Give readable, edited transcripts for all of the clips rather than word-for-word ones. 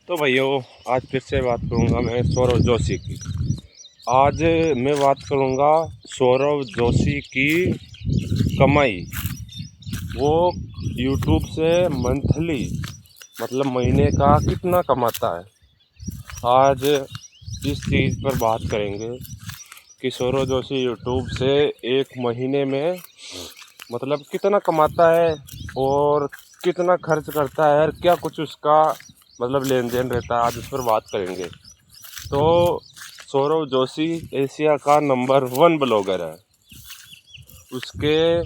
तो भाइयों, आज फिर से बात करूंगा मैं सौरव जोशी की। आज मैं बात करूंगा सौरव जोशी की कमाई। वो यूट्यूब से मंथली मतलब महीने का कितना कमाता है। आज इस चीज़ पर बात करेंगे कि सौरव जोशी यूट्यूब से एक महीने में मतलब कितना कमाता है और कितना खर्च करता है और क्या कुछ उसका मतलब लेन देन रहता है। आज उस पर बात करेंगे। तो सौरव जोशी एशिया का नंबर 1 ब्लॉगर है। उसके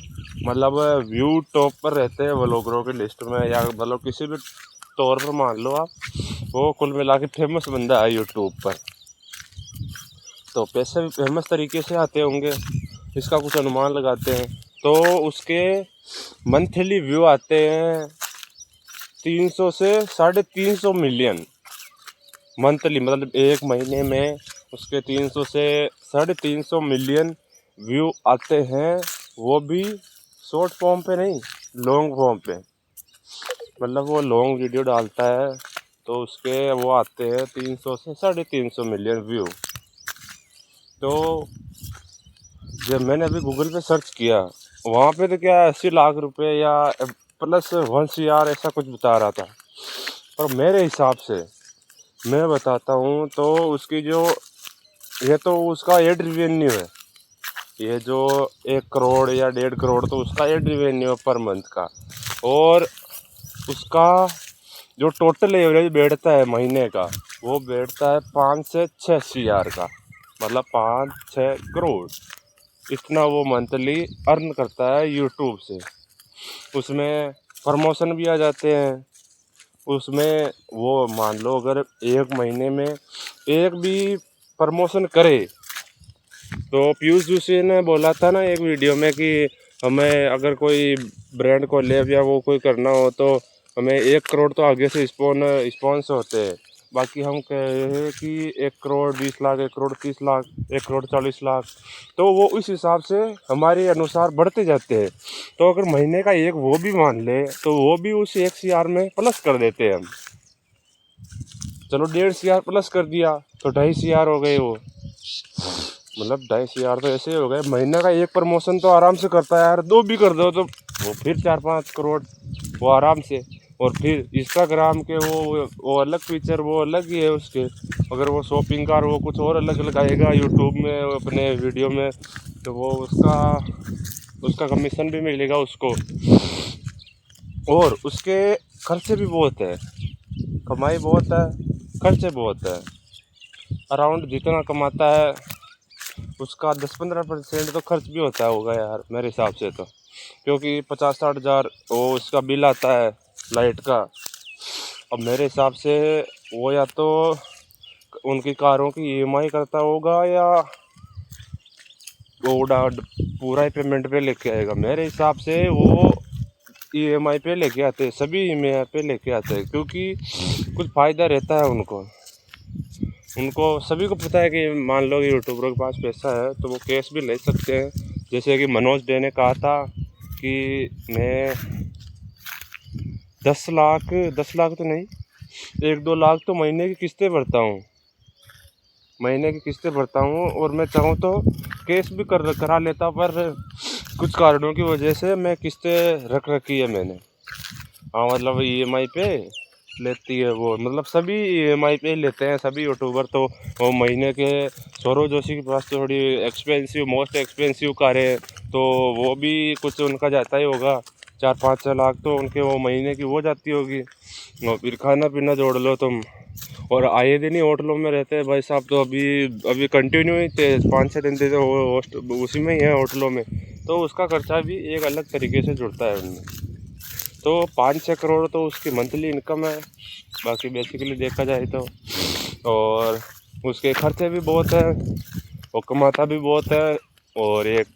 मतलब व्यू टॉप पर रहते हैं ब्लॉगरों की लिस्ट में, या मतलब किसी भी तौर पर मान लो आप, वो कुल मिला के फेमस बंदा है यूट्यूब पर। तो पैसे भी फेमस तरीके से आते होंगे, इसका कुछ अनुमान लगाते हैं। तो उसके मंथली व्यू आते हैं 300 से 350 मिलियन मंथली, मतलब एक महीने में उसके 300 से 350 मिलियन व्यू आते हैं। वो भी शॉर्ट फॉर्म पे नहीं, लॉन्ग फॉर्म पे। मतलब वो लॉन्ग वीडियो डालता है तो उसके वो आते हैं 300 से 350 मिलियन व्यू। तो जब मैंने अभी गूगल पे सर्च किया, वहाँ पे तो क्या 80 लाख रुपए या प्लस 1 CR ऐसा कुछ बता रहा था। पर मेरे हिसाब से मैं बताता हूँ तो उसकी जो ये तो उसका एड रिवेन्यू है, ये जो 1 करोड़ या 1.5 करोड़ तो उसका एड रिवेन्यू है पर मंथ का। और उसका जो टोटल एवरेज बैठता है महीने का, वो बैठता है 5 से 6 CR का, मतलब 5-6 करोड़। इतना वो मंथली अर्न करता है यूट्यूब से। उसमें प्रमोशन भी आ जाते हैं। उसमें वो मान लो अगर एक महीने में एक भी प्रमोशन करे, तो पीयूष जोशी ने बोला था ना एक वीडियो में कि हमें अगर कोई ब्रांड को ले या वो कोई करना हो तो हमें 1 करोड़ तो आगे से स्पॉन्सर होते हैं। बाकी हम कह रहे हैं कि 1 करोड़ 20 लाख, 1 करोड़ 30 लाख, 1 करोड़ 40 लाख, तो वो उस हिसाब से हमारे अनुसार बढ़ते जाते हैं। तो अगर महीने का एक वो भी मान ले तो वो भी उस 1 CR में प्लस कर देते हैं हम। चलो 1.5 CR प्लस कर दिया तो 2.5 CR हो गए। वो मतलब 2.5 CR तो ऐसे हो गए। महीने का एक प्रमोशन तो आराम से करता है यार, 2 भी कर दो तो वो फिर 4-5 करोड़ वो आराम से। और फिर इंस्टाग्राम के वो अलग फीचर, वो अलग ही है उसके। अगर वो शॉपिंग का वो कुछ और अलग लगाएगा यूट्यूब में अपने वीडियो में, तो वो उसका कमीशन भी मिलेगा उसको। और उसके खर्चे भी बहुत है, कमाई बहुत है, खर्चे बहुत है। अराउंड जितना कमाता है उसका 10-15% तो खर्च भी होता होगा यार मेरे हिसाब से तो। क्योंकि 50-60 हज़ार वो उसका बिल आता है लाइट का। अब मेरे हिसाब से वो या तो उनकी कारों की EMI करता होगा या वो पूरा ही पेमेंट पे लेके आएगा। मेरे हिसाब से वो EMI पे लेके आते हैं, सभी EMI पे लेके आते हैं, क्योंकि कुछ फ़ायदा रहता है उनको सभी को पता है कि मान लो यूट्यूबरों के पास पैसा है तो वो कैश भी ले सकते हैं। जैसे कि मनोज डे ने कहा था कि मैं 10 लाख तो नहीं, 1-2 लाख तो महीने की किस्तें भरता हूँ और मैं चाहूँ तो कैश भी करा लेता, पर कुछ कारणों की वजह से मैं किस्तें रख रखी है मैंने। हाँ, मतलब EMI पे लेती है वो, मतलब सभी EMI पे लेते हैं सभी यूट्यूबर। तो वो महीने के सौरव जोशी के पास तो थोड़ी मोस्ट एक्सपेंसिव कारें हैं, तो वो भी कुछ उनका जाता ही होगा। 4-5 लाख तो उनके वो महीने की वो जाती होगी। और फिर खाना पीना जोड़ लो तुम, और आए दिन ही होटलों में रहते हैं भाई साहब। तो अभी कंटिन्यू ही थे 5-6 दिन थे तो उसी में ही है होटलों में। तो उसका खर्चा भी एक अलग तरीके से जुड़ता है उनमें। तो 5-6 करोड़ तो उसकी मंथली इनकम है बाकी बेसिकली देखा जाए तो। और उसके खर्चे भी बहुत है, वो कमाता भी बहुत है, और एक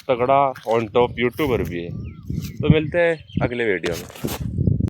तगड़ा ऑन टॉप यूट्यूबर भी है। तो मिलते हैं अगले वीडियो में।